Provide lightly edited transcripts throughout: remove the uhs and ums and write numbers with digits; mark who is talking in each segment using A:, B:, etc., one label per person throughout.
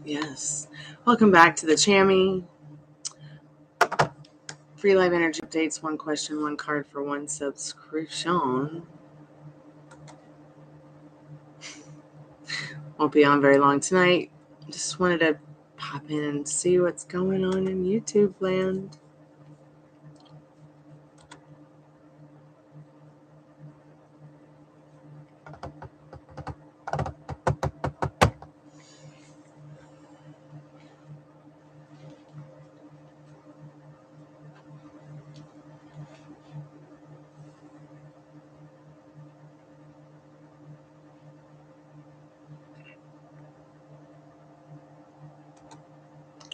A: Yes. Welcome back to the Chammy. Free live energy updates. One question, one card for one subscription. Won't be on very long tonight. Just wanted to pop in and see what's going on in YouTube land.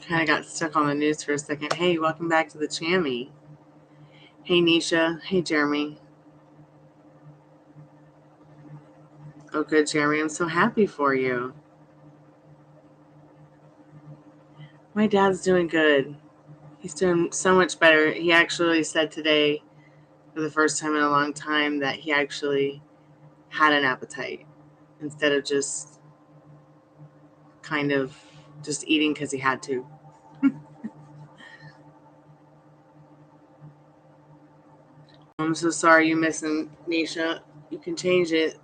A: Kind of got stuck on the news for a second. Hey, welcome back to the Chammy. Hey, Nisha. Hey, Jeremy. Oh, good, Jeremy. I'm so happy for you. My dad's doing good. He's doing so much better. He actually said today, for the first time in a long time, that he actually had an appetite instead of just kind of just eating because he had to. I'm so sorry you're missing, Nisha. You can change it.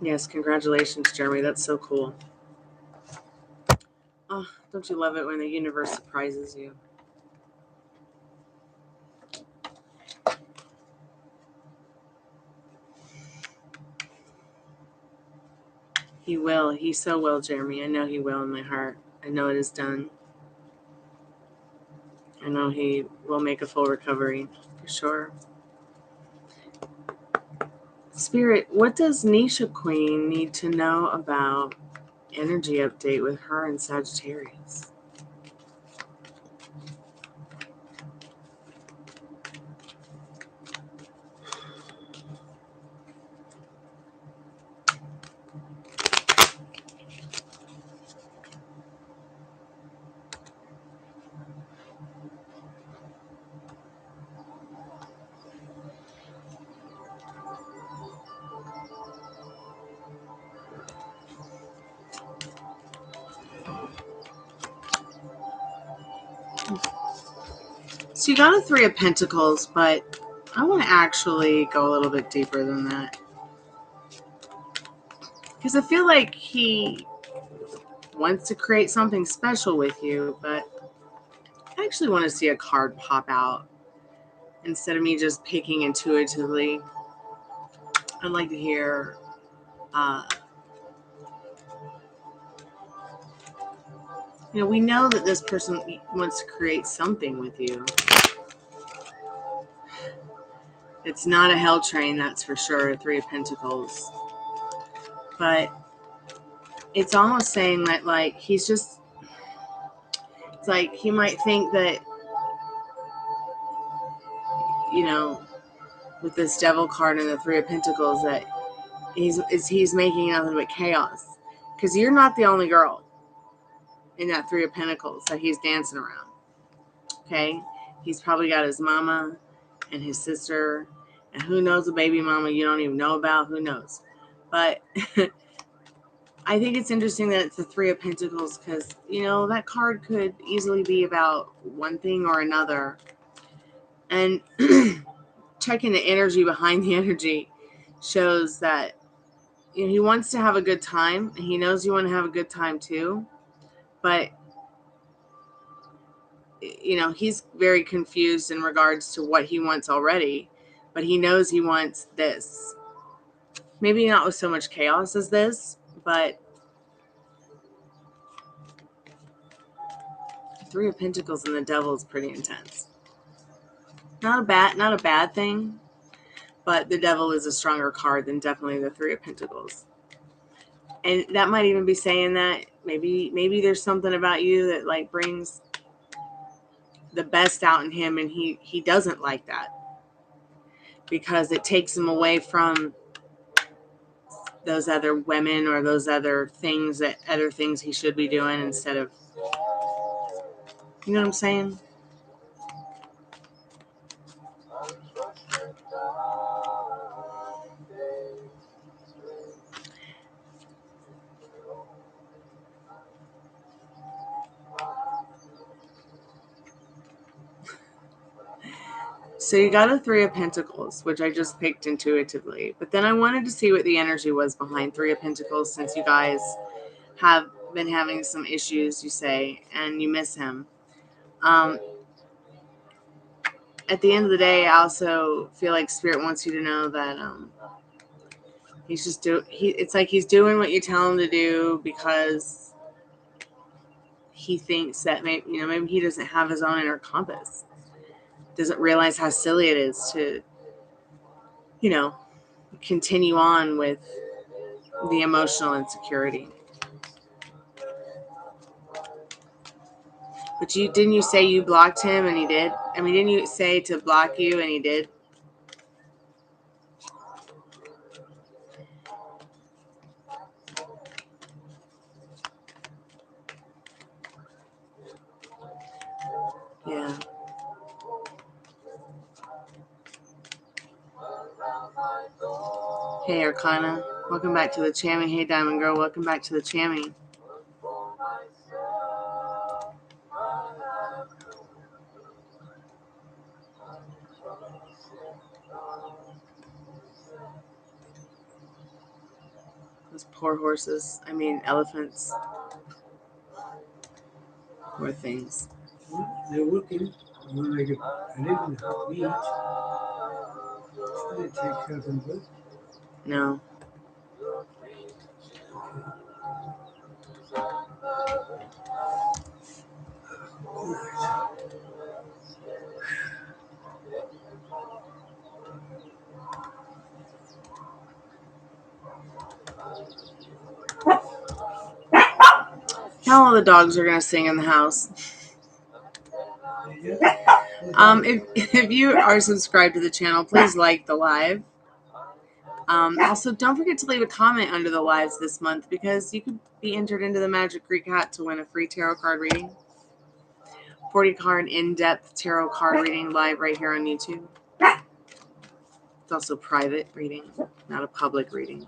A: Yes, congratulations, Jeremy. That's so cool. Oh, don't you love it when the universe surprises you? He will. He so will, Jeremy. I know he will in my heart. I know it is done. I know he will make a full recovery for sure. Spirit, what does Nisha Queen need to know about energy update with her and Sagittarius? So you got a Three of Pentacles, but I want to actually go a little bit deeper than that. Because I feel like he wants to create something special with you, but I actually want to see a card pop out instead of me just picking intuitively. I'd like to hear we know that this person wants to create something with you. It's not a hell train, that's for sure, Three of Pentacles. But it's almost saying that, like, he's just, it's like he might think that, with this Devil card and the Three of Pentacles, that he's making nothing but chaos. Because you're not the only girl in that Three of Pentacles that he's dancing around. Okay? He's probably got his mama and his sister, and who knows, a baby mama you don't even know about, who knows. But I think it's interesting that it's the Three of Pentacles because, that card could easily be about one thing or another. And checking the energy behind the energy shows that he wants to have a good time. And he knows you want to have a good time too. But, he's very confused in regards to what he wants already. But he knows he wants this. Maybe not with so much chaos as this, but Three of Pentacles and the Devil is pretty intense. Not a bad thing, but the Devil is a stronger card than definitely the Three of Pentacles. And that might even be saying that maybe there's something about you that, like, brings the best out in him, and he doesn't like that because it takes him away from those other women or those other things he should be doing instead of, you know what I'm saying? So you got a Three of Pentacles, which I just picked intuitively. But then I wanted to see what the energy was behind Three of Pentacles, since you guys have been having some issues, you say, and you miss him. At the end of the day, I also feel like Spirit wants you to know that he's just it's like he's doing what you tell him to do because he thinks that maybe he doesn't have his own inner compass, doesn't realize how silly it is to continue on with the emotional insecurity. But didn't you say you blocked him and he did? I mean, didn't you say to block you and he did? Yeah. Hey, Arcana. Welcome back to the Chammy. Hey, Diamond Girl. Welcome back to the Chammy. Those poor horses. I mean, elephants. Poor things.
B: They're working. When I live in the beach. Should they take care of them good?
A: No. Now all the dogs are going to sing in the house. If you are subscribed to the channel, please like the live. Also, don't forget to leave a comment under the lives this month, because you could be entered into the Magic Greek Hat to win a free tarot card reading. 40 card in-depth tarot card reading live right here on YouTube. It's also private reading, not a public reading.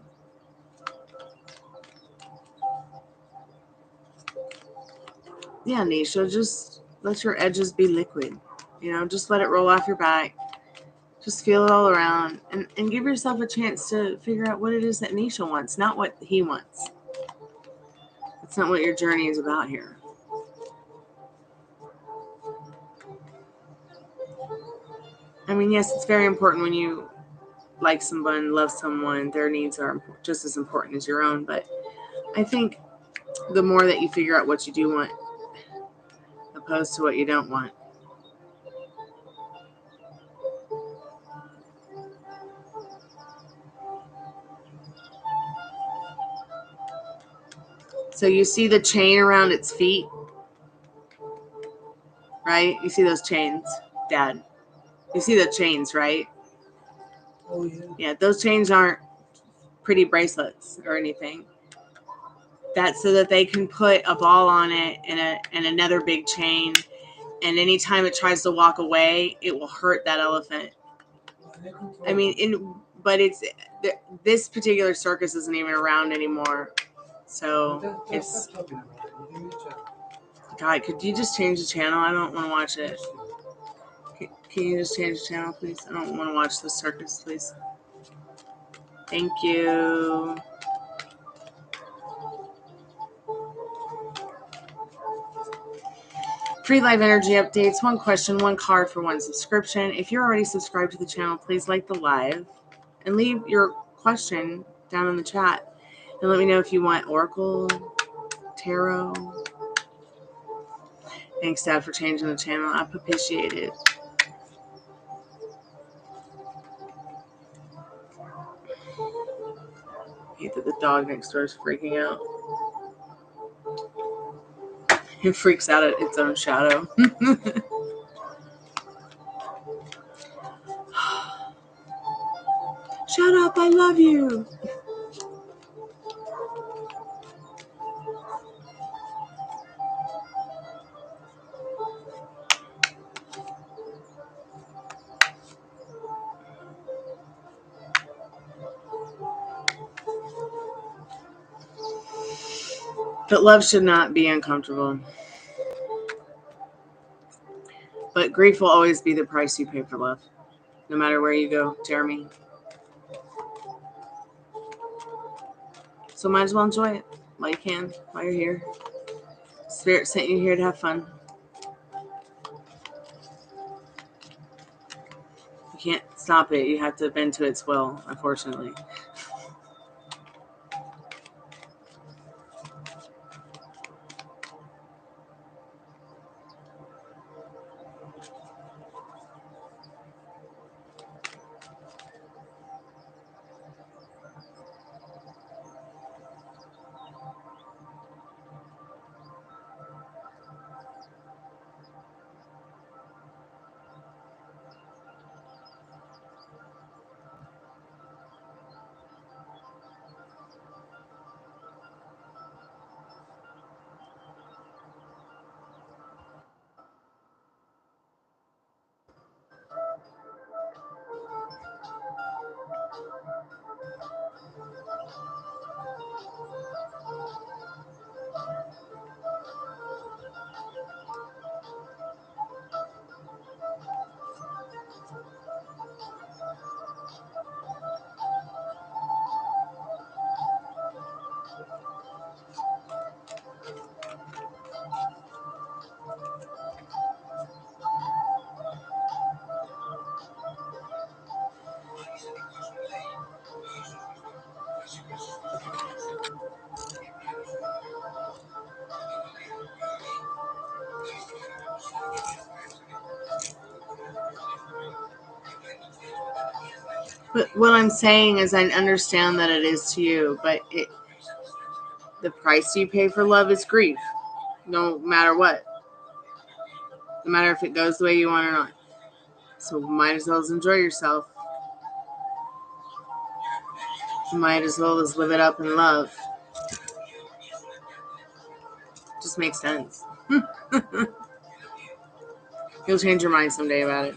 A: Yeah, Nisha, just let your edges be liquid. Just let it roll off your back. Just feel it all around, and give yourself a chance to figure out what it is that Nisha wants, not what he wants. That's not what your journey is about here. I mean, yes, it's very important when you like someone, love someone, their needs are just as important as your own. But I think the more that you figure out what you do want, opposed to what you don't want. So you see the chain around its feet, right? You see those chains, Dad. You see the chains, right?
B: Oh, yeah.
A: Yeah, those chains aren't pretty bracelets or anything. That's so that they can put a ball on it and another big chain, and anytime it tries to walk away, it will hurt that elephant. I mean, but this particular circus isn't even around anymore, so it's. God, could you just change the channel? I don't want to watch it. Can you just change the channel, please? I don't want to watch the circus, please. Thank you. Free live energy updates, one question, one card for one subscription. If you're already subscribed to the channel, please like the live and leave your question down in the chat. And let me know if you want Oracle, Tarot. Thanks, Dad, for changing the channel. I appreciate it. I hate that the dog next door is freaking out. It freaks out at its own shadow. Shut up, I love you. But love should not be uncomfortable. But grief will always be the price you pay for love. no matter where you go, Jeremy. So might as well enjoy it while you can, while you're here. Spirit sent you here to have fun. You can't stop it. You have to bend to its will, unfortunately. But what I'm saying is I understand that it is to you, but the price you pay for love is grief, no matter what. No matter if it goes the way you want or not. So might as well enjoy yourself. Might as well just live it up in love. Just makes sense. You'll change your mind someday about it.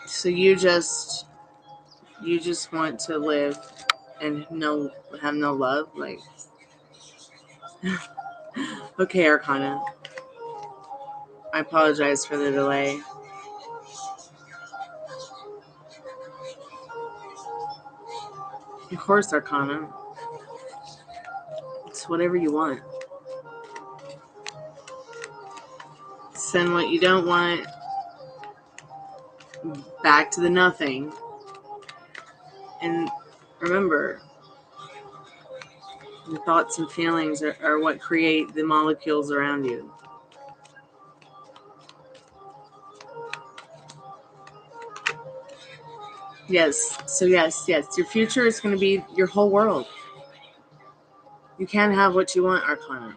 A: So you just want to live and have no love, like. Okay, Arcana. I apologize for the delay. Of course, Arcana. It's whatever you want. Send what you don't want back to the nothing. And remember, your thoughts and feelings are what create the molecules around you. Yes. So yes. Your future is going to be your whole world. You can have what you want, Arcana.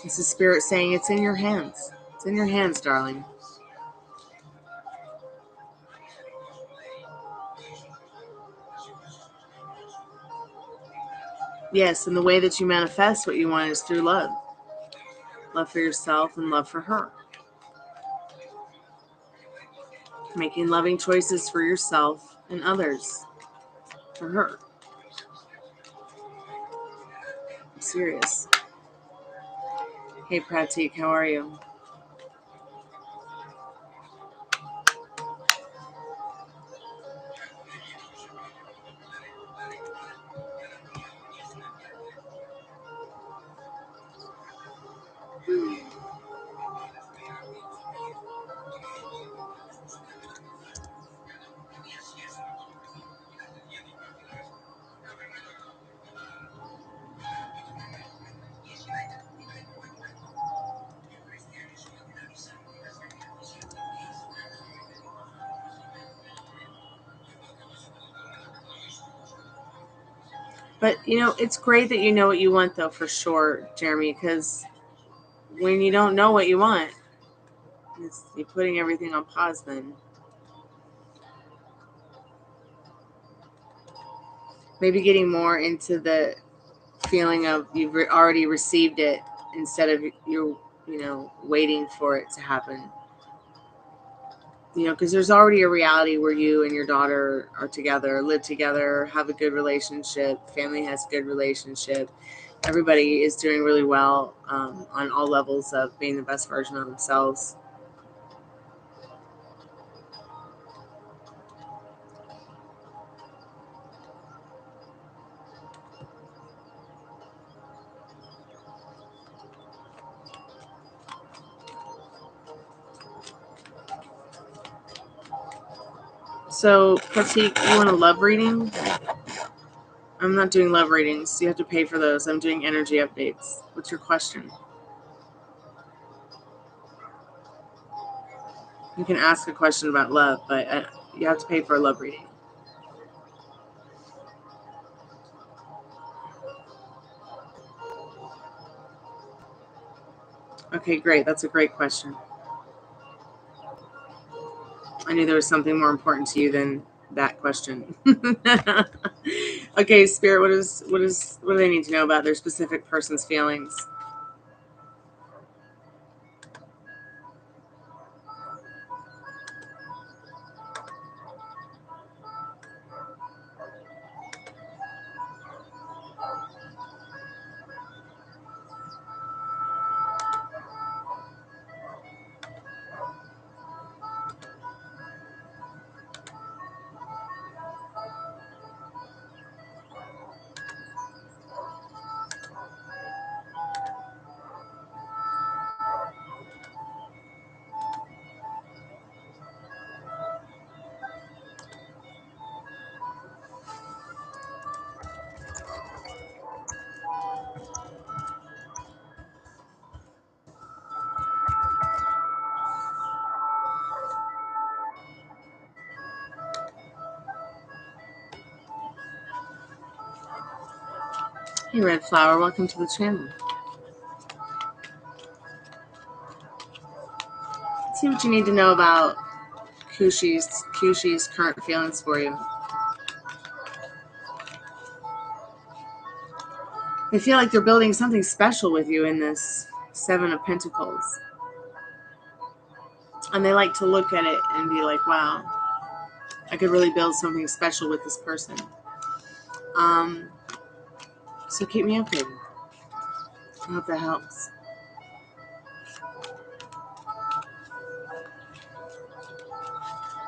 A: It's the spirit saying it's in your hands. It's in your hands, darling. Yes, and the way that you manifest what you want is through love. Love for yourself and love for her. Making loving choices for yourself and others. For her. I'm serious. Hey, Pratik, how are you? But, it's great that you know what you want, though, for sure, Jeremy, because when you don't know what you want, you're putting everything on pause then. Maybe getting more into the feeling of you've already received it instead of you're, waiting for it to happen. Because there's already a reality where you and your daughter are together, live together, have a good relationship, family has a good relationship. Everybody is doing really well on all levels of being the best version of themselves. So, Pratik, you want a love reading? I'm not doing love readings. You have to pay for those. I'm doing energy updates. What's your question? You can ask a question about love, but you have to pay for a love reading. Okay, great. That's a great question. I knew there was something more important to you than that question. Okay, Spirit, what do they need to know about their specific person's feelings? Hey, Red Flower, welcome to the channel. Let's see what you need to know about Kushi's current feelings for you. They feel like they're building something special with you in this Seven of Pentacles. And they like to look at it and be like, wow, I could really build something special with this person. So keep me updated. I hope that helps.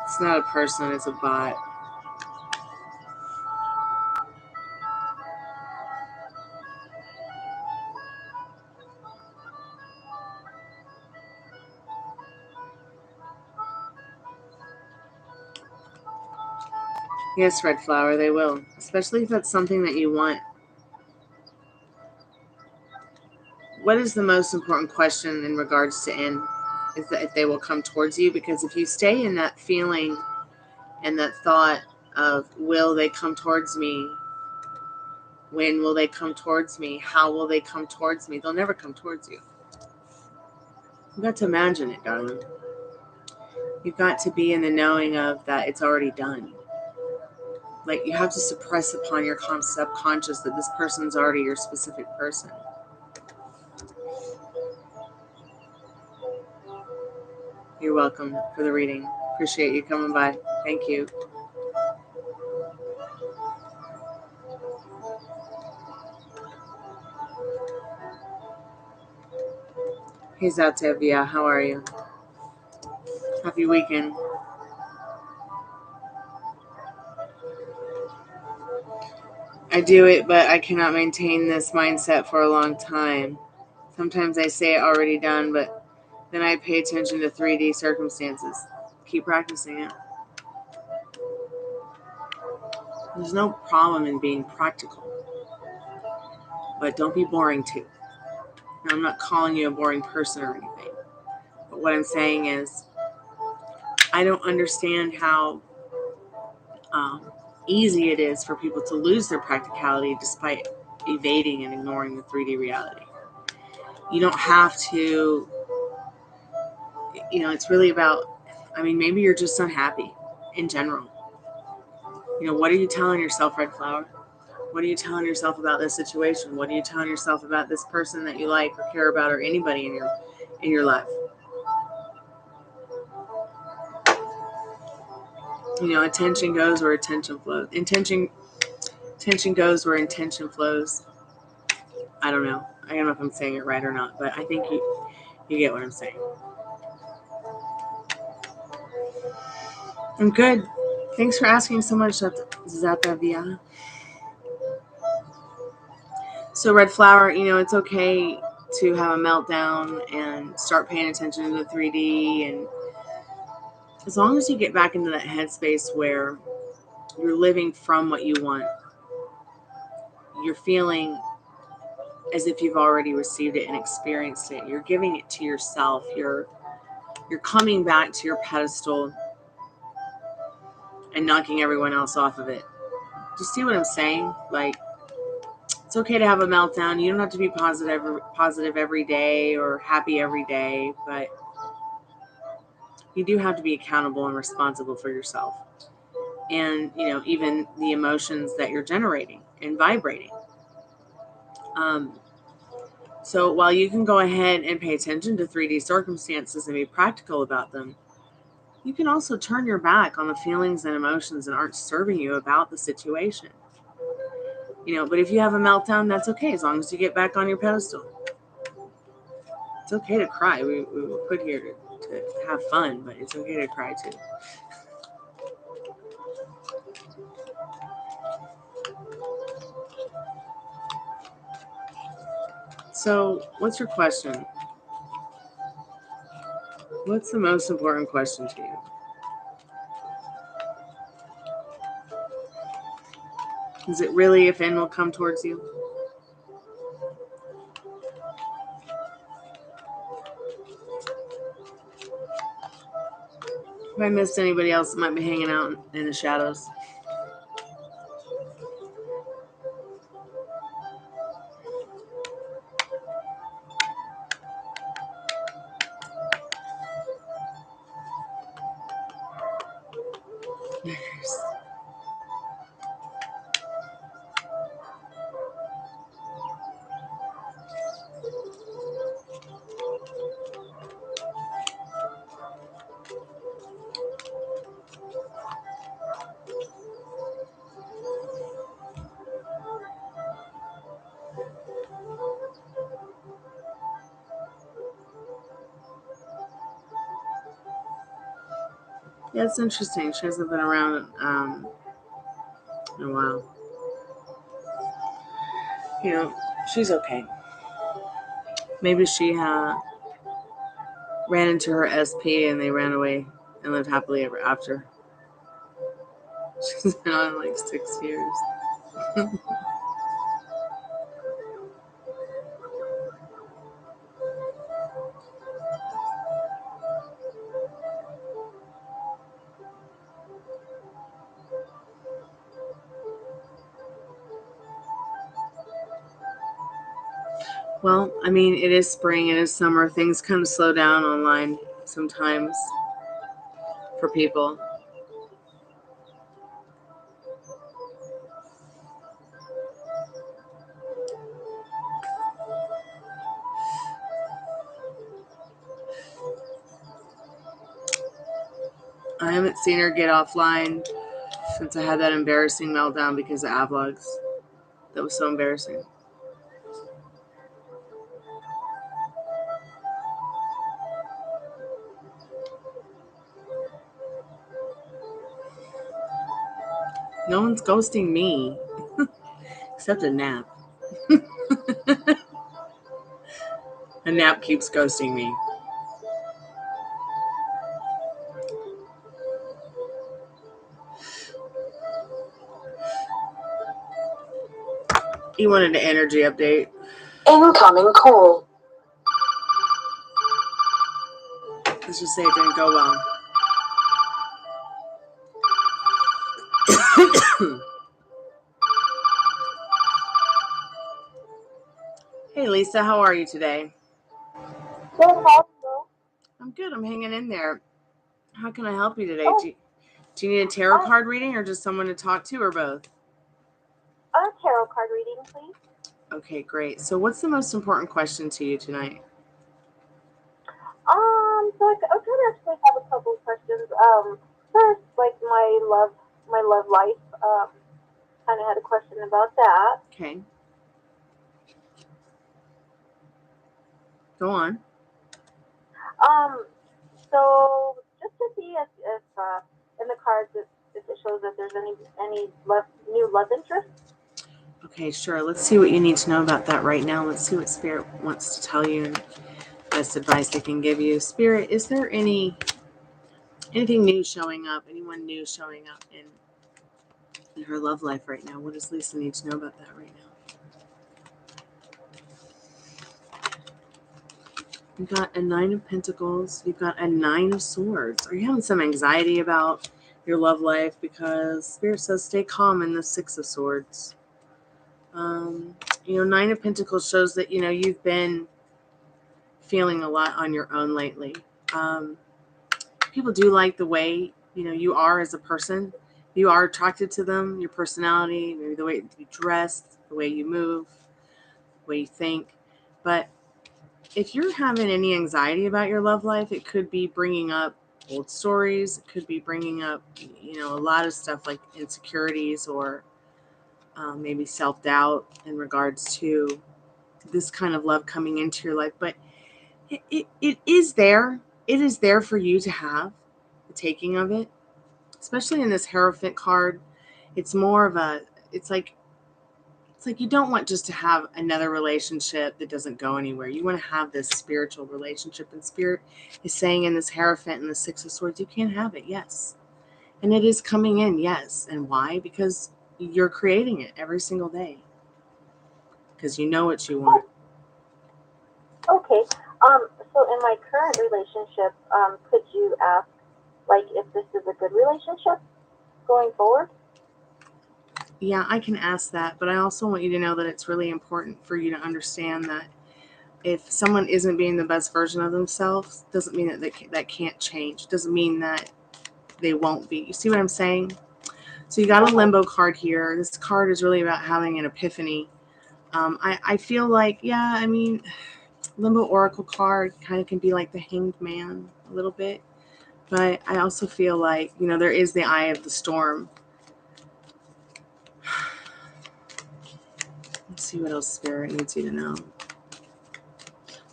A: It's not a person, it's a bot. Yes, Red Flower, they will. Especially if that's something that you want. What is the most important question in regards to N? Is that if they will come towards you? Because if you stay in that feeling and that thought of, will they come towards me? When will they come towards me? How will they come towards me? They'll never come towards you. You've got to imagine it, darling. You've got to be in the knowing of that it's already done. Like, you have to suppress upon your subconscious that this person's already your specific person. You're welcome for the reading. Appreciate you coming by. Thank you. Hey, Zatevia, how are you? Happy weekend. I do it, but I cannot maintain this mindset for a long time. Sometimes I say it already done, but then I pay attention to 3D circumstances. Keep practicing it. There's no problem in being practical, but don't be boring too. Now, I'm not calling you a boring person or anything, but what I'm saying is I don't understand how easy it is for people to lose their practicality despite evading and ignoring the 3D reality. You don't have to, it's really about, maybe you're just unhappy in general. What are you telling yourself, Red Flower? What are you telling yourself about this situation? What are you telling yourself about this person that you like or care about, or anybody in your life? Attention goes where attention flows. Attention goes where intention flows. I don't know. I don't know if I'm saying it right or not, but I think you get what I'm saying. I'm good. Thanks for asking so much, Zatavia. So, Red Flower, it's okay to have a meltdown and start paying attention to the 3D, and as long as you get back into that headspace where you're living from what you want, you're feeling as if you've already received it and experienced it. You're giving it to yourself. You're coming back to your pedestal and knocking everyone else off of it. Do you see what I'm saying? Like, it's okay to have a meltdown. You don't have to be positive every day or happy every day, but you do have to be accountable and responsible for yourself. And, even the emotions that you're generating and vibrating. So while you can go ahead and pay attention to 3D circumstances and be practical about them, you can also turn your back on the feelings and emotions that aren't serving you about the situation. But if you have a meltdown, that's okay, as long as you get back on your pedestal. It's okay to cry. We were put here to have fun, but it's okay to cry too. So, what's your question? What's the most important question to you? Is it really if N will come towards you? If I missed anybody else that might be hanging out in the shadows. Yeah, it's interesting. She hasn't been around in a while. She's okay. Maybe she ran into her SP and they ran away and lived happily ever after. She's been on like 6 years. Well, it is spring, it is summer. Things kind of slow down online sometimes for people. I haven't seen her get offline since I had that embarrassing meltdown because of Avlogs. That was so embarrassing. No one's ghosting me. Except a nap. A nap keeps ghosting me. You wanted an energy update.
C: Incoming call.
A: Let's just say it didn't go well. Hey, Lisa, how are you today?
C: Good, how are you?
A: I'm good. I'm hanging in there. How can I help you today?
C: Oh,
A: Do you need a tarot card reading or just someone to talk to or both?
C: a tarot card reading, please.
A: Okay, great. So what's the most important question to you tonight?
C: So I kind of actually have a couple of questions. First, like my love life. Kind of had a question about that.
A: Okay. Go on.
C: So just to see if in the cards if it shows that there's any new love interest.
A: Okay, sure. Let's see what you need to know about that right now. Let's see what Spirit wants to tell you and best advice they can give you. Spirit, is there anything new showing up? Anyone new showing up in her love life right now? What does Lisa need to know about that right now? You've got a 9 of Pentacles. You've got a 9 of Swords. Are you having some anxiety about your love life? Because Spirit says stay calm in the 6 of Swords. 9 of Pentacles shows that, you've been feeling a lot on your own lately. People do like the way, you are as a person. You are attracted to them, your personality, maybe the way you dress, the way you move, the way you think. But if you're having any anxiety about your love life, it could be bringing up old stories. It could be bringing up, a lot of stuff like insecurities or maybe self-doubt in regards to this kind of love coming into your life. But it is there. It is there for you to have the taking of it, especially in this Hierophant card. It's more of it's like you don't want just to have another relationship that doesn't go anywhere. You want to have this spiritual relationship, and Spirit is saying in this Hierophant and the 6 of Swords, you can't have it, yes. And it is coming in, yes. And why? Because you're creating it every single day. Because you know what you want.
C: Okay. So in my current relationship, could you ask, like, if this is a good relationship going forward?
A: Yeah, I can ask that, but I also want you to know that it's really important for you to understand that if someone isn't being the best version of themselves, doesn't mean that that can't change. Doesn't mean that they won't be. You see what I'm saying? So you got a Limbo card here. This card is really about having an epiphany. I feel like, Limbo Oracle card kind of can be like the Hanged Man a little bit. But I also feel like, there is the eye of the storm. Let's see what else Spirit needs you to know.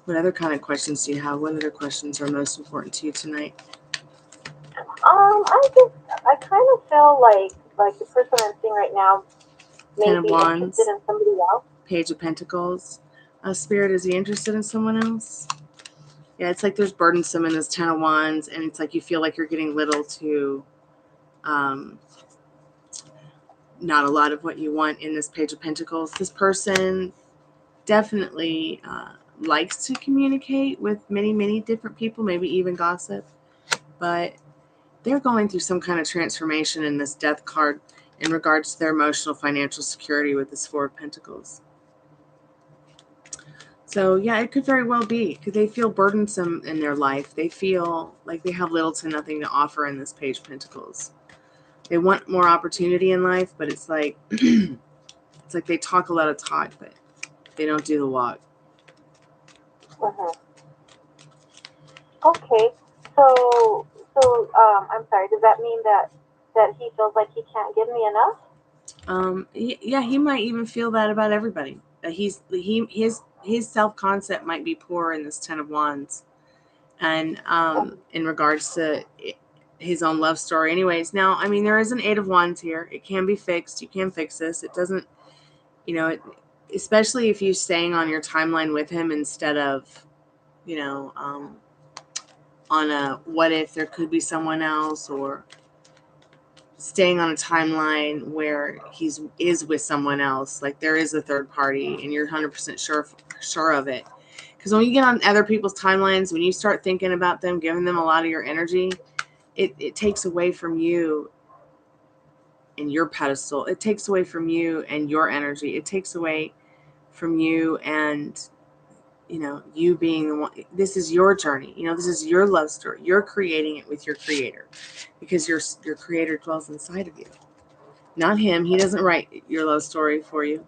A: What other kind of questions do you have? What other questions are most important to you tonight?
C: I kind of feel like the person I'm seeing right now may
A: Ten of
C: be
A: Wands,
C: interested in somebody else.
A: Page of Pentacles. Spirit, is he interested in someone else? Yeah, it's like there's burdensome in this 10 of Wands, and it's like you feel like you're getting little to not a lot of what you want in this Page of Pentacles. This person definitely likes to communicate with many, many different people, maybe even gossip, but they're going through some kind of transformation in this Death card in regards to their emotional, financial security with this 4 of Pentacles. So, yeah, it could very well be because they feel burdensome in their life. They feel like they have little to nothing to offer in this Page of Pentacles. They want more opportunity in life, but it's like it's like they talk a lot of talk, but they don't do the walk.
C: Okay. So I'm sorry. Does that mean that he feels like he can't give me enough?
A: Yeah, he might even feel that about everybody. That his self-concept might be poor in this 10 of Wands, and in regards to his own love story. Anyways, now there is an 8 of Wands here. It can be fixed. You can fix this. It doesn't, especially if you're staying on your timeline with him instead of, on a what if there could be someone else, or staying on a timeline where is with someone else, like there is a third party and you're 100% sure of it. Because when you get on other people's timelines, when you start thinking about them, giving them a lot of your energy, it takes away from you and your pedestal. It takes away from you and your energy. It takes away from you and, you being the one. This is your journey. This is your love story. You're creating it with your creator, because your creator dwells inside of you, not him. He doesn't write your love story for you.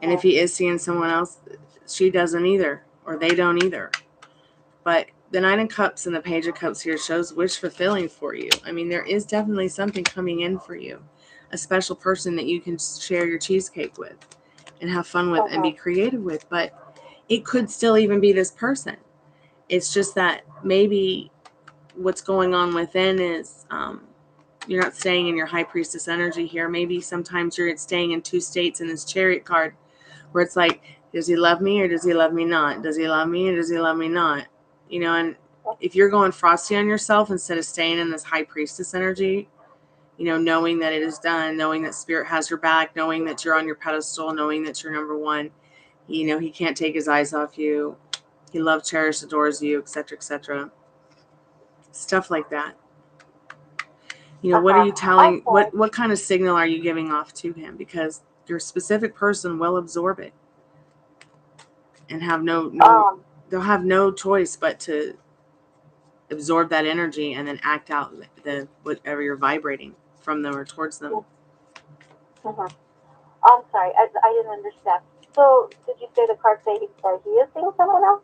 A: And if he is seeing someone else, she doesn't either, or they don't either. But the Nine of Cups and the Page of Cups here shows wish fulfilling for you. I mean, there is definitely something coming in for you, a special person that you can share your cheesecake with and have fun with and be creative with. But it could still even be this person. It's just that maybe what's going on within is you're not staying in your high priestess energy here. Maybe sometimes you're staying in two states in this Chariot card where it's like, does he love me or does he love me not? Does he love me or does he love me not? And if you're going frosty on yourself instead of staying in this high priestess energy, knowing that it is done, knowing that spirit has your back, knowing that you're on your pedestal, knowing that you're number one, he can't take his eyes off you. He loves, cherishes, adores you, etc., etc. Stuff like that. What are you telling? What kind of signal are you giving off to him? Because your specific person will absorb it and have they'll have no choice but to absorb that energy and then act out the whatever you're vibrating from them or towards them.
C: I'm sorry, I didn't understand. So, did you say the card say he is seeing someone else?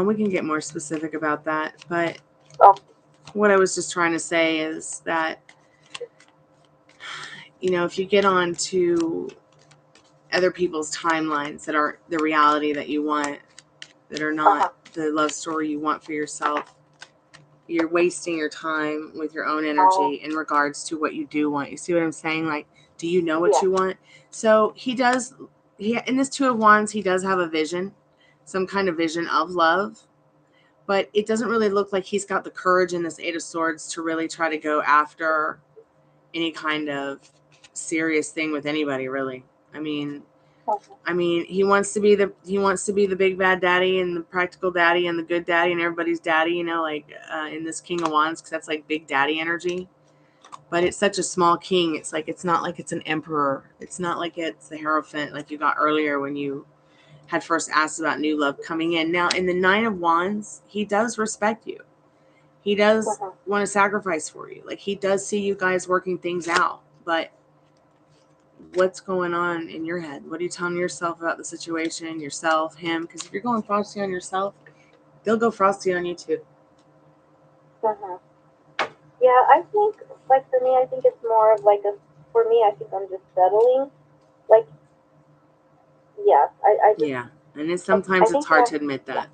A: We can get more specific about that, but what I was just trying to say is that, if you get on to other people's timelines that aren't the reality that you want, that are not the love story you want for yourself, you're wasting your time with your own energy in regards to what you do want. You see what I'm saying? Like, do you know what you want? So he in this Two of Wands, he does have a vision, some kind of vision of love, but it doesn't really look like he's got the courage in this Eight of Swords to really try to go after any kind of serious thing with anybody, really. I mean, he wants to be the big bad daddy and the practical daddy and the good daddy and everybody's daddy, in this King of Wands, because that's like big daddy energy. But it's such a small king. It's like, it's not like it's an emperor. It's not like it's the Hierophant like you got earlier when you had first asked about new love coming in. Now, in the Nine of Wands, he does respect you. He does want to sacrifice for you. Like, he does see you guys working things out. But what's going on in your head? What are you telling yourself about the situation, yourself, him? Because if you're going frosty on yourself, they'll go frosty on you too.
C: Yeah, I think, like, for me, I think it's more of like for me, I think I'm just settling. Like, yeah, I just,
A: yeah, and sometimes it's hard to admit that.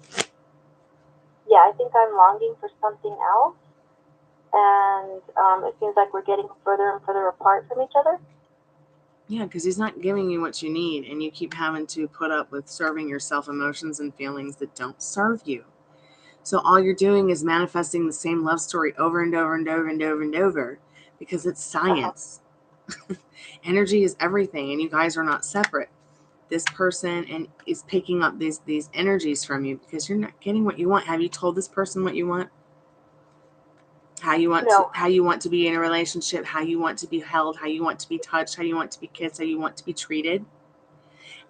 C: Yeah, I think I'm longing for something else, and it seems like we're getting further and further apart from each other.
A: Yeah, because he's not giving you what you need, and you keep having to put up with serving yourself emotions and feelings that don't serve you. So all you're doing is manifesting the same love story over and over and over and over and over, because it's science. Energy is everything, and you guys are not separate. This person is picking up these energies from you because you're not getting what you want. Have you told this person what you want? How you want to be in a relationship, how you want to be held, how you want to be touched, how you want to be kissed, how you want to be treated,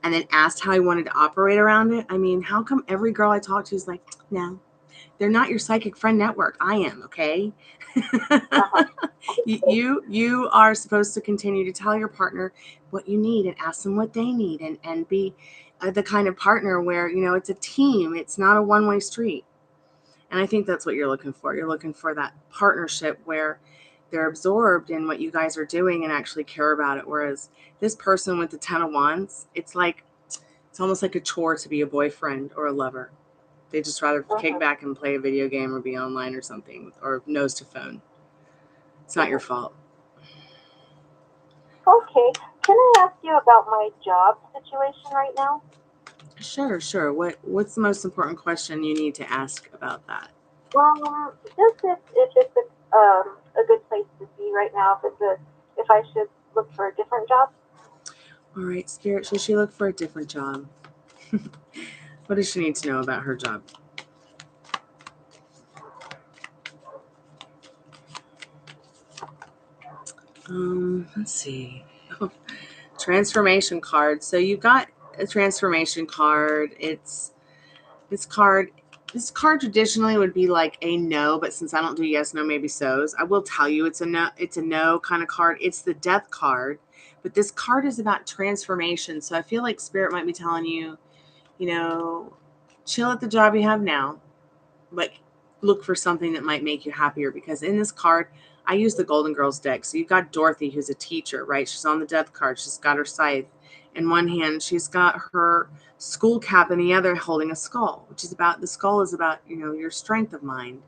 A: and then asked how you wanted to operate around it. I mean, how come every girl I talk to is like, no, they're not your psychic friend network. I am, okay? You are supposed to continue to tell your partner what you need and ask them what they need, and be the kind of partner where, it's a team. It's not a one-way street. And I think that's what you're looking for. You're looking for that partnership where they're absorbed in what you guys are doing and actually care about it. Whereas this person with the Ten of Wands, it's almost like a chore to be a boyfriend or a lover. They just rather kick back and play a video game or be online or something, or nose to phone. It's not your fault.
C: Okay. Can I ask you about my job situation right now?
A: Sure. What's the most important question you need to ask about that?
C: Just if it's a good place to be right now, if I should look for a different job.
A: All right, Spirit, should she look for a different job? What does she need to know about her job? Let's see. Transformation card. So you got a transformation card. This card traditionally would be like a no, but since I don't do yes, no, maybe so's, I will tell you it's a no kind of card. It's the death card, but this card is about transformation. So I feel like Spirit might be telling you, chill at the job you have now, but look for something that might make you happier, because in this card, I use the Golden Girls deck. So you've got Dorothy, who's a teacher, right? She's on the death card. She's got her scythe in one hand. She's got her school cap in the other, holding a skull, which is about, the skull is about, your strength of mind,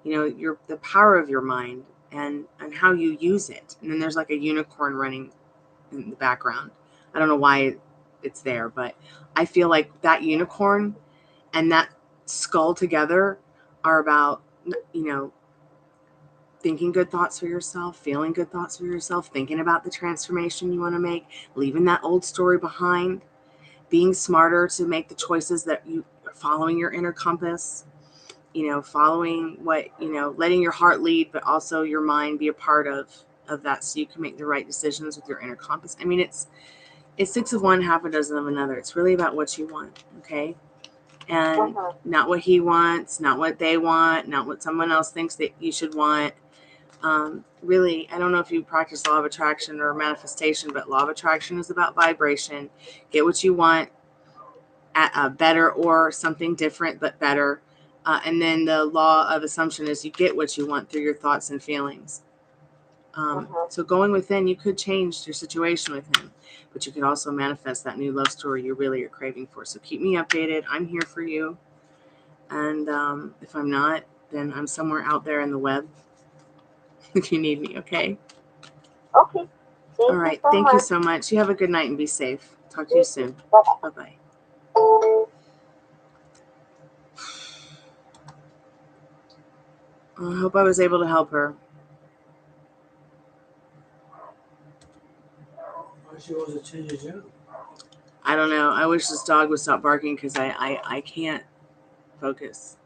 A: the power of your mind and how you use it. And then there's like a unicorn running in the background. I don't know why it's there, but I feel like that unicorn and that skull together are about, thinking good thoughts for yourself, feeling good thoughts for yourself, thinking about the transformation you want to make, leaving that old story behind, being smarter to make the choices that you are following your inner compass, following what, letting your heart lead, but also your mind be a part of that, so you can make the right decisions with your inner compass. I mean, it's 6 of one, half a dozen of another. It's really about what you want, okay? And not what he wants, not what they want, not what someone else thinks that you should want. Really, I don't know if you practice law of attraction or manifestation, but law of attraction is about vibration. Get what you want, at better or something different but better. And then the law of assumption is you get what you want through your thoughts and feelings. So going within, you could change your situation with him, but you could also manifest that new love story you really are craving for. So keep me updated. I'm here for you. And if I'm not, then I'm somewhere out there in the web if you need me, okay?
C: Okay.
A: All right. Thank you so much. You have a good night and be safe. Talk to you soon. Bye-bye. I hope I was able to help her.
B: Why she wants to change the job?
A: I don't know. I wish this dog would stop barking because I can't focus.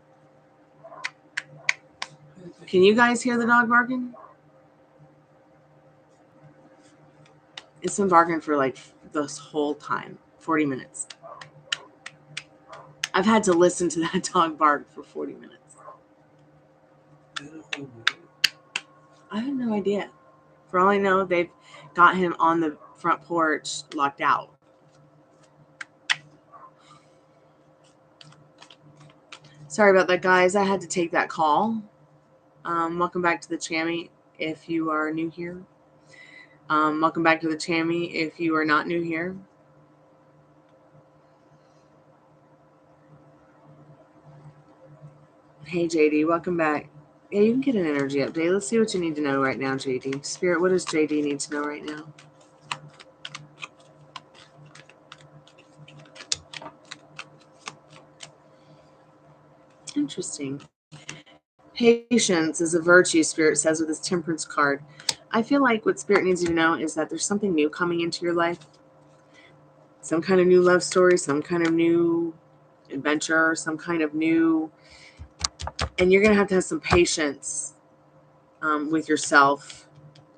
A: Can you guys hear the dog barking? It's been barking for like this whole time, 40 minutes. I've had to listen to that dog bark for 40 minutes. I have no idea. For all I know, they've got him on the front porch locked out. Sorry about that, guys. I had to take that call. Welcome back to the Chammy if you are new here. Welcome back to the Chammy if you are not new here. Hey, JD, welcome back. Yeah, you can get an energy update. Let's see what you need to know right now, JD. Spirit, what does JD need to know right now? Interesting. Patience is a virtue, Spirit says with his temperance card. I feel like what Spirit needs you to know is that there's something new coming into your life. Some kind of new love story, some kind of new adventure, some kind of new... And you're going to have some patience with yourself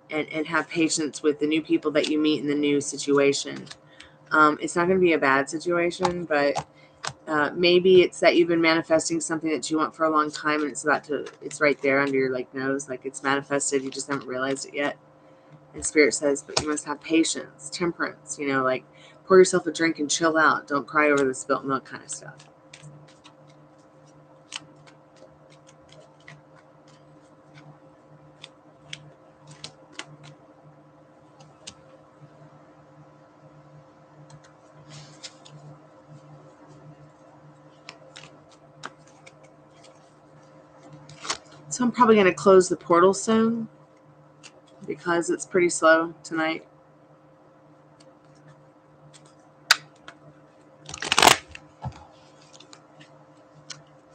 A: and have patience with the new people that you meet in the new situation. It's not going to be a bad situation, but maybe it's that you've been manifesting something that you want for a long time, and it's right there under your nose, like it's manifested. You just haven't realized it yet. And Spirit says, but you must have patience, temperance, like pour yourself a drink and chill out. Don't cry over the spilt milk kind of stuff. So I'm probably going to close the portal soon because it's pretty slow tonight.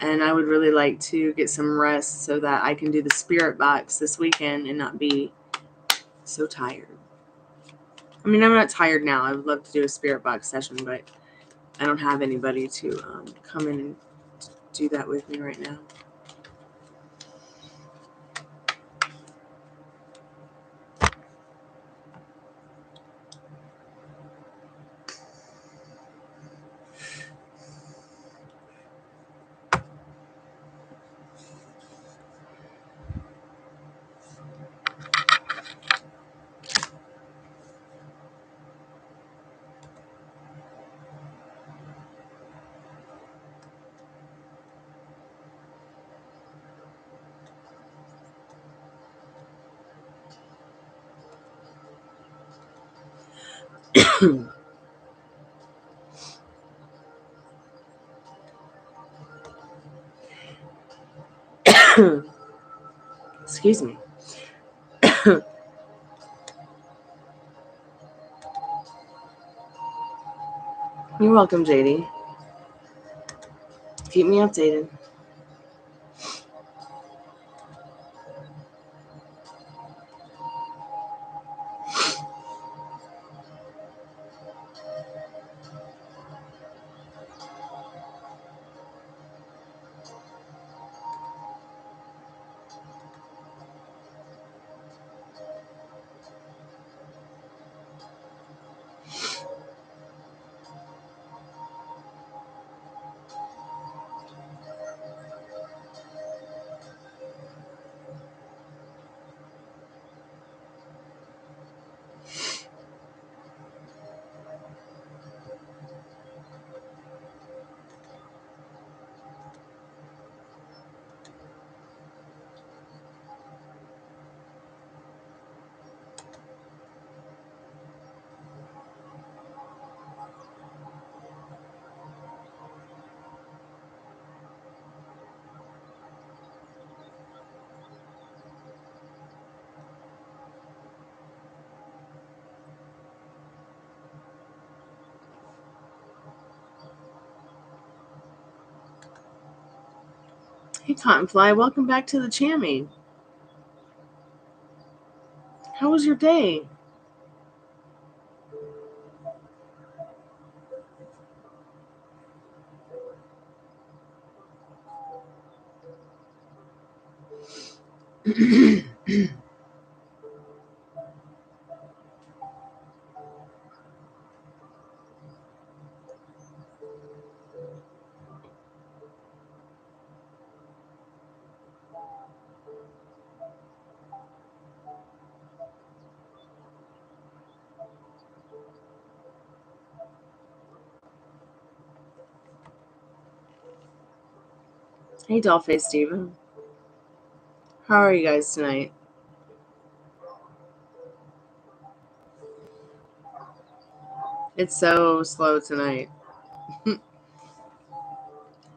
A: And I would really like to get some rest so that I can do the spirit box this weekend and not be so tired. I mean, I'm not tired now. I would love to do a spirit box session, but I don't have anybody to come in and do that with me right now. Excuse me. You're welcome, JD. Keep me updated. Hey, Cottonfly, welcome back to the Chammy. How was your day? Hey, Dollface Steven. How are you guys tonight? It's so slow tonight.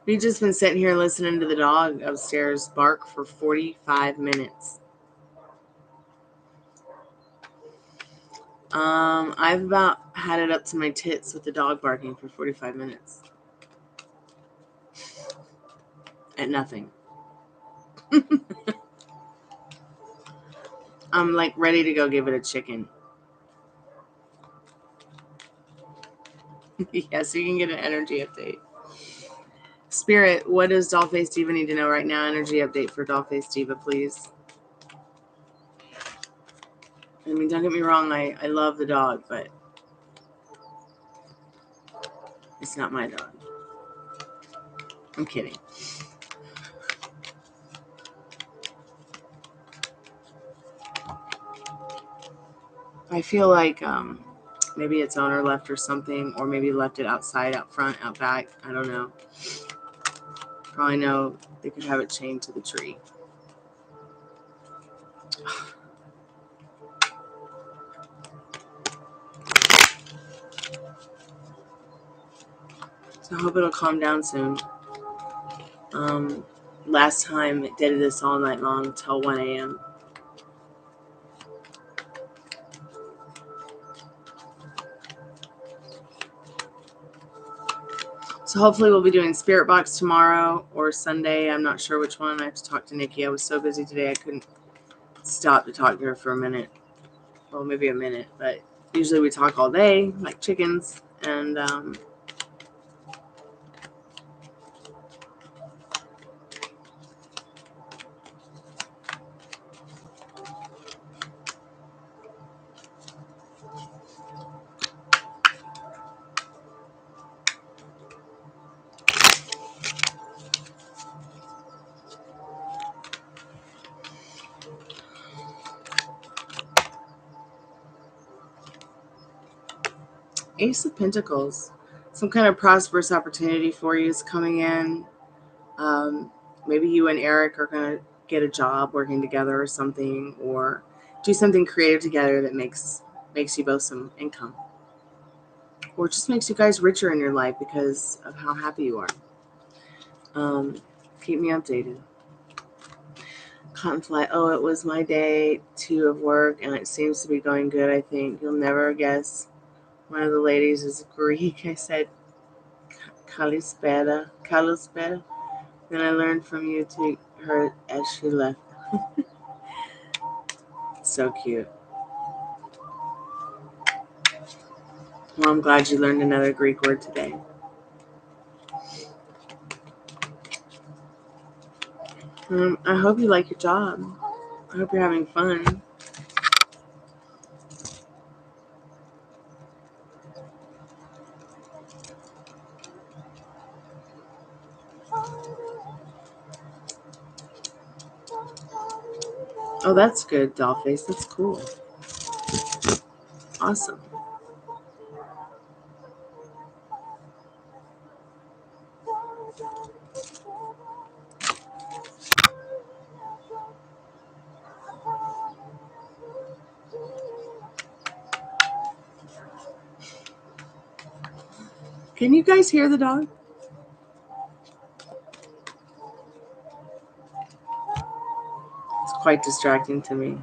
A: We've just been sitting here listening to the dog upstairs bark for 45 minutes. I've about had it up to my tits with the dog barking for 45 minutes. At nothing. I'm like ready to go give it a chicken. Yeah, so you can get an energy update. Spirit, what does Dollface Diva need to know right now? Energy update for Dollface Diva, please. I mean, don't get me wrong, I love the dog, but it's not my dog. I'm kidding. I feel like maybe its owner left or something, or maybe left it outside, out front, out back. I don't know. Probably know they could have it chained to the tree. So I hope it'll calm down soon. Last time it did this all night long till 1 a.m. So hopefully we'll be doing Spirit Box tomorrow or Sunday. I'm not sure which one. I have to talk to Nikki. I was so busy today I couldn't stop to talk to her for a minute. Well, maybe a minute, but usually we talk all day like chickens. And Ace of Pentacles. Some kind of prosperous opportunity for you is coming in. Maybe you and Eric are going to get a job working together or something, or do something creative together that makes you both some income. or it just makes you guys richer in your life because of how happy you are. Keep me updated. Cottonfly, oh, it was my day 2 of work, and it seems to be going good, I think. You'll never guess. One of the ladies is Greek. I said, Kalispera. Then I learned from you to her as she left. So cute. Well, I'm glad you learned another Greek word today. I hope you like your job. I hope you're having fun. Oh, that's good, Dollface. That's cool. Awesome. Can you guys hear the dog? It's quite distracting to me.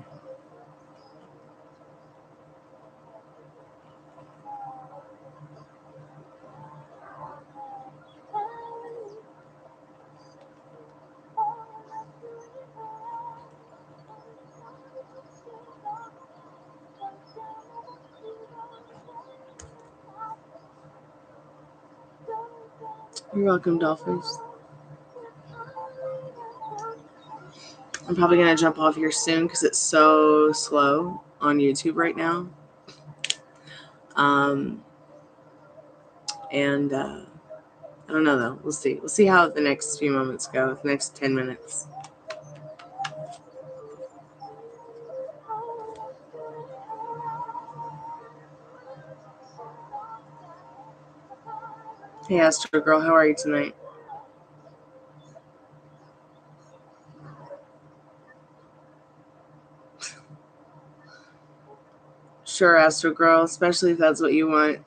A: You're welcome, Dollface. I'm probably going to jump off here soon because it's so slow on YouTube right now. And I don't know, though. We'll see. We'll see how the next few moments go, the next 10 minutes. Hey, Astro Girl, how are you tonight? Sure, Astro Girl, especially if that's what you want.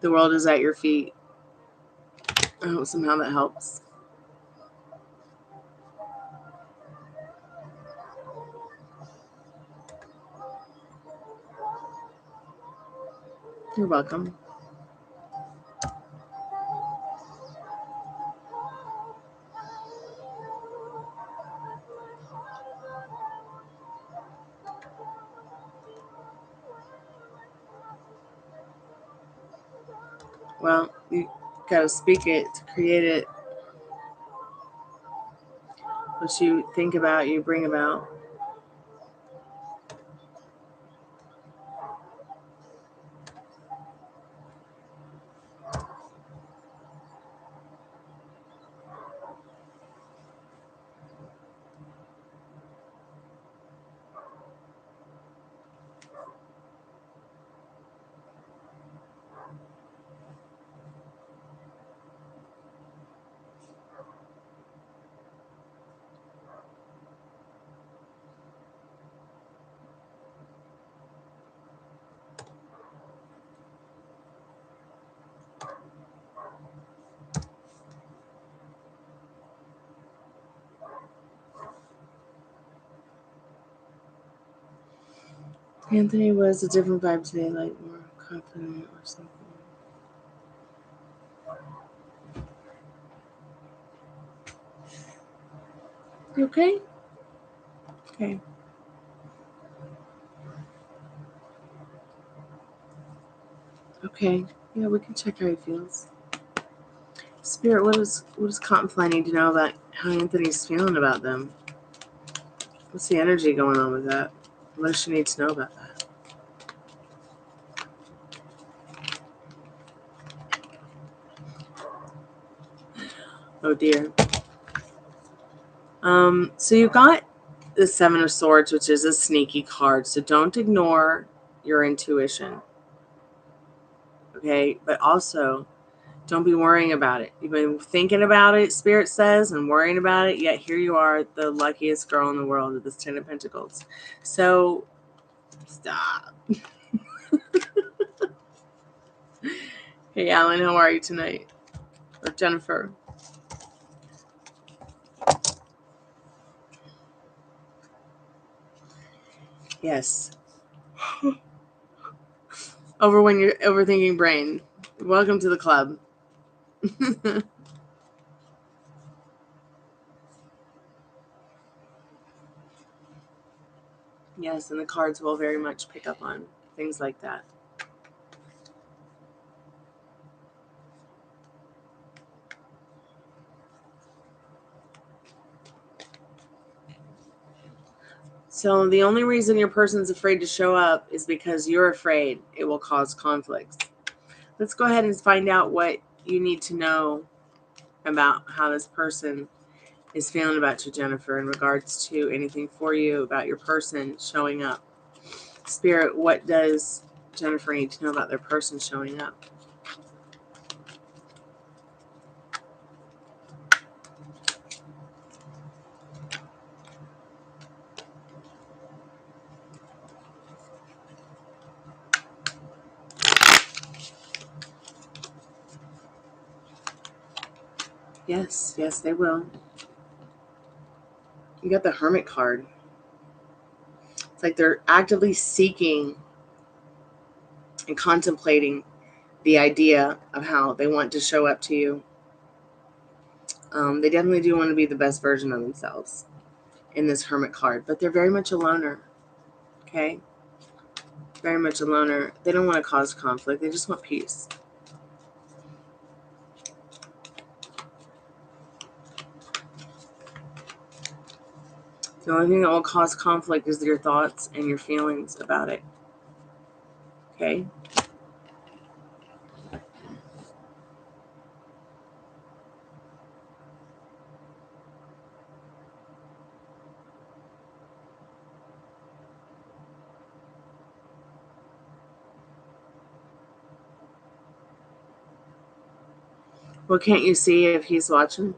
A: The world is at your feet. I hope somehow that helps. You're welcome. Well, you gotta speak it to create it. What you think about, you bring about. Anthony was a different vibe today, like more confident or something. You okay? Okay. Okay. Yeah, we can check how he feels. Spirit, what does Cottonfly need to know about how Anthony's feeling about them? What's the energy going on with that? What does she need to know about that? Oh dear. So you got the 7 of Swords, which is a sneaky card. So don't ignore your intuition. Okay, but also don't be worrying about it. You've been thinking about it, Spirit says, and worrying about it, yet here you are, the luckiest girl in the world with this 10 of Pentacles. So stop. Hey, Alan, how are you tonight? Or Jennifer? Yes. When you're overthinking brain. Welcome to the club. Yes, and the cards will very much pick up on things like that. So the only reason your person's afraid to show up is because you're afraid it will cause conflicts. Let's go ahead and find out what you need to know about how this person is feeling about you, Jennifer, in regards to anything for you about your person showing up. Spirit, what does Jennifer need to know about their person showing up? Yes, yes, they will. You got the Hermit card. It's like they're actively seeking and contemplating the idea of how they want to show up to you. They definitely do want to be the best version of themselves in this Hermit card, but they're very much a loner. Okay? Very much a loner. They don't want to cause conflict. They just want peace. The only thing that will cause conflict is your thoughts and your feelings about it. Okay? Well, can't you see if he's watching?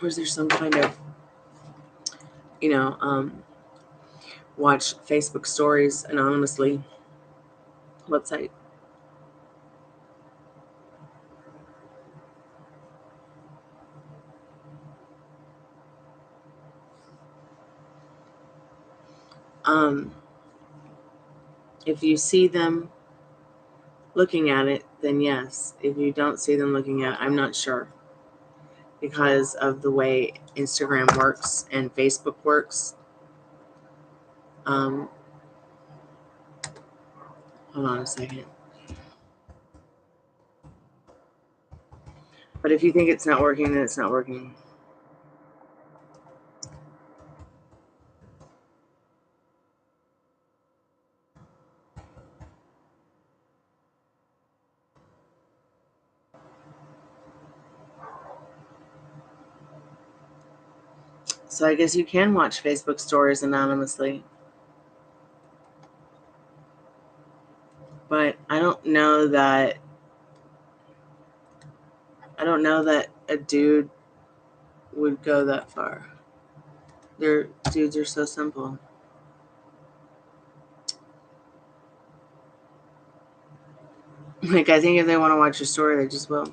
A: Or is there some kind of, watch Facebook stories anonymously website? If you see them looking at it, then yes. If you don't see them looking at it, I'm not sure. Because of the way Instagram works and Facebook works. Hold on a second. But if you think it's not working, then it's not working. So I guess you can watch Facebook stories anonymously. But I don't know that a dude would go that far. Their dudes are so simple. Like, I think if they want to watch your story, they just will.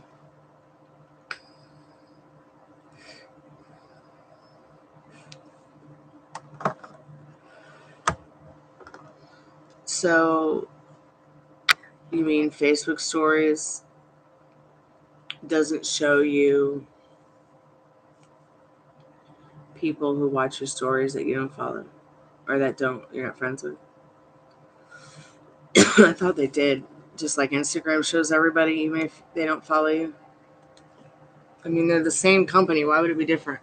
A: So, you mean Facebook stories doesn't show you people who watch your stories that you don't follow or that you're not friends with? I thought they did. Just like Instagram shows everybody, even if they don't follow you. I mean, they're the same company. Why would it be different?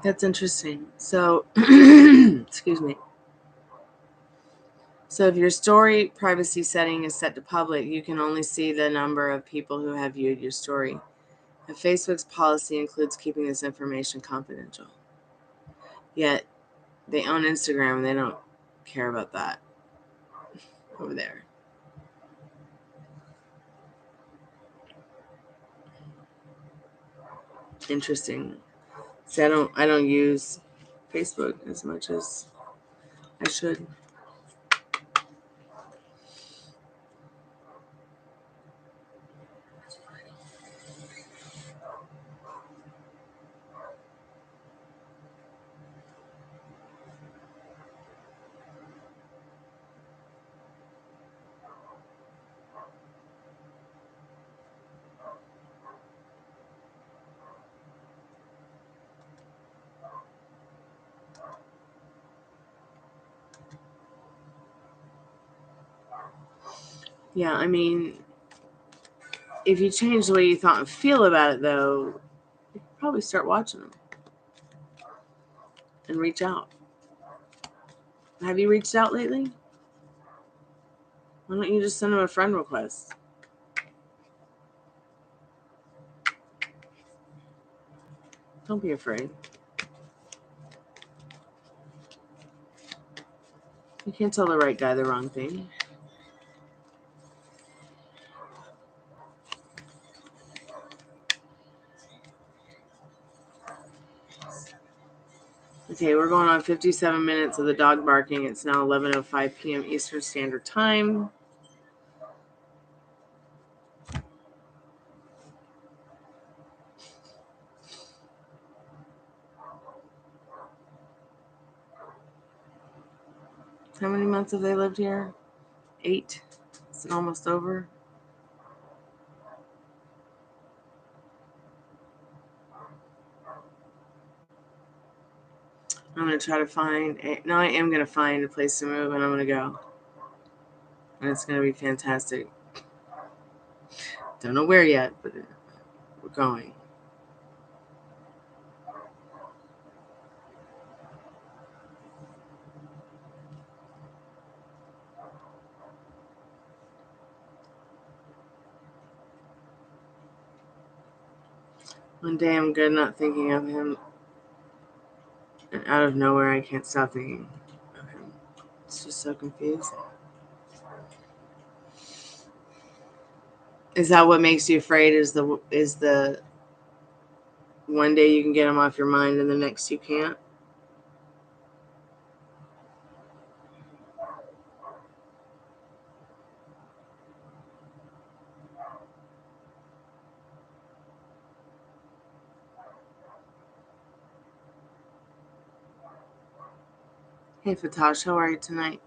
A: That's interesting. So, excuse me. So if your story privacy setting is set to public, you can only see the number of people who have viewed your story. And Facebook's policy includes keeping this information confidential. Yet, they own Instagram and they don't care about that over there. Interesting. See, I don't use Facebook as much as I should. Yeah, I mean, if you change the way you thought and feel about it, though, you could probably start watching them and reach out. Have you reached out lately? Why don't you just send them a friend request? Don't be afraid. You can't tell the right guy the wrong thing. Okay, we're going on 57 minutes of the dog barking. It's now 11:05 p.m. Eastern Standard Time. How many months have they lived here? 8. Is it almost over? I'm going to try to find... No, I am going to find a place to move, and I'm going to go. And it's going to be fantastic. Don't know where yet, but we're going. One day I'm good not thinking of him, and out of nowhere I can't stop thinking of him. It's just so confusing. Is that what makes you afraid? Is the one day you can get him off your mind and the next you can't? Hey Fatash, how are you tonight?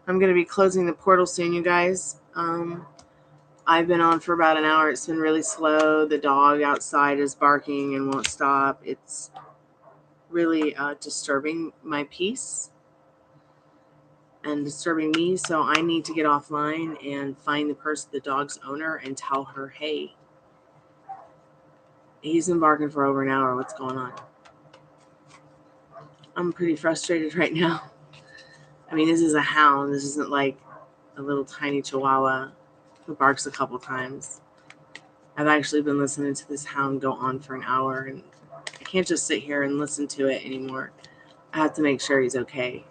A: I'm going to be closing the portal soon, you guys. I've been on for about an hour. It's been really slow. The dog outside is barking and won't stop. It's really disturbing my peace and disturbing me. So I need to get offline and find the dog's owner, and tell her, hey, he's been barking for over an hour. What's going on? I'm pretty frustrated right now. I mean, this is a hound. This isn't like a little tiny chihuahua who barks a couple times. I've actually been listening to this hound go on for an hour, and I can't just sit here and listen to it anymore. I have to make sure he's okay.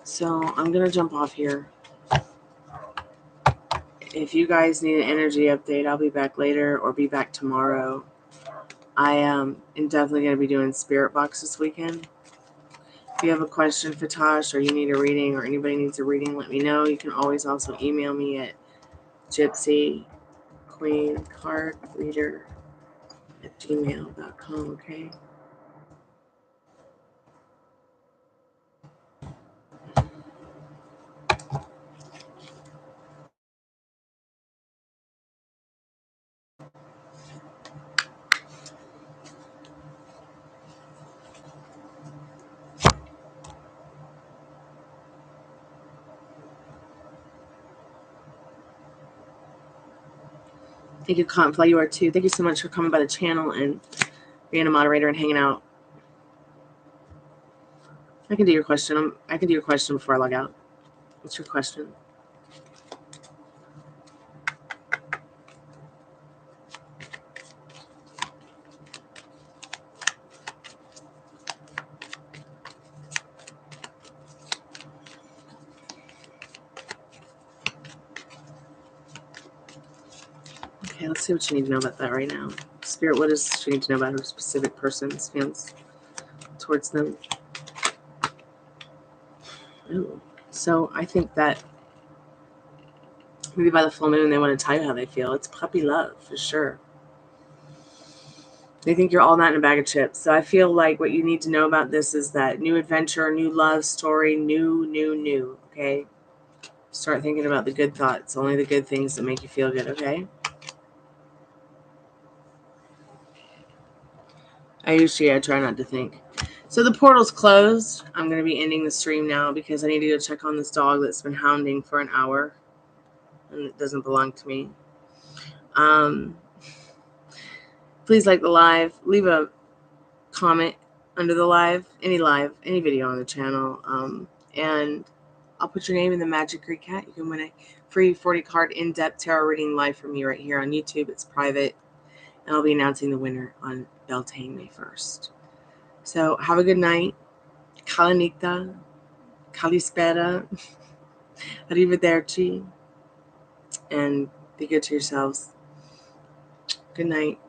A: So I'm going to jump off here. If you guys need an energy update, I'll be back later or be back tomorrow. I am definitely going to be doing Spirit Box this weekend. If you have a question for Tosh, or you need a reading, or anybody needs a reading, let me know. You can always also email me at gypsyqueencardreader@gmail.com, okay? Thank you, Confly. You are too. Thank you so much for coming by the channel and being a moderator and hanging out. I can do your question. I can do your question before I log out. What's your question? Okay, let's see what you need to know about that right now. Spirit, what does she need to know about her specific person's feelings towards them? Ooh. So I think that maybe by the full moon they want to tell you how they feel. It's puppy love for sure. They think you're all that in a bag of chips. So I feel like what you need to know about this is that new adventure, new love story, new, okay? Start thinking about the good thoughts, only the good things that make you feel good, okay? I try not to think. So the portal's closed. I'm going to be ending the stream now because I need to go check on this dog that's been hounding for an hour. And it doesn't belong to me. Please like the live. Leave a comment under the live, any video on the channel. And I'll put your name in the Magic Greek Hat. You can win a free 40-card in-depth tarot reading live from me right here on YouTube. It's private. And I'll be announcing the winner on Beltane May 1st. So have a good night. Kalanita. Kalispera. Arrivederci. And be good to yourselves. Good night.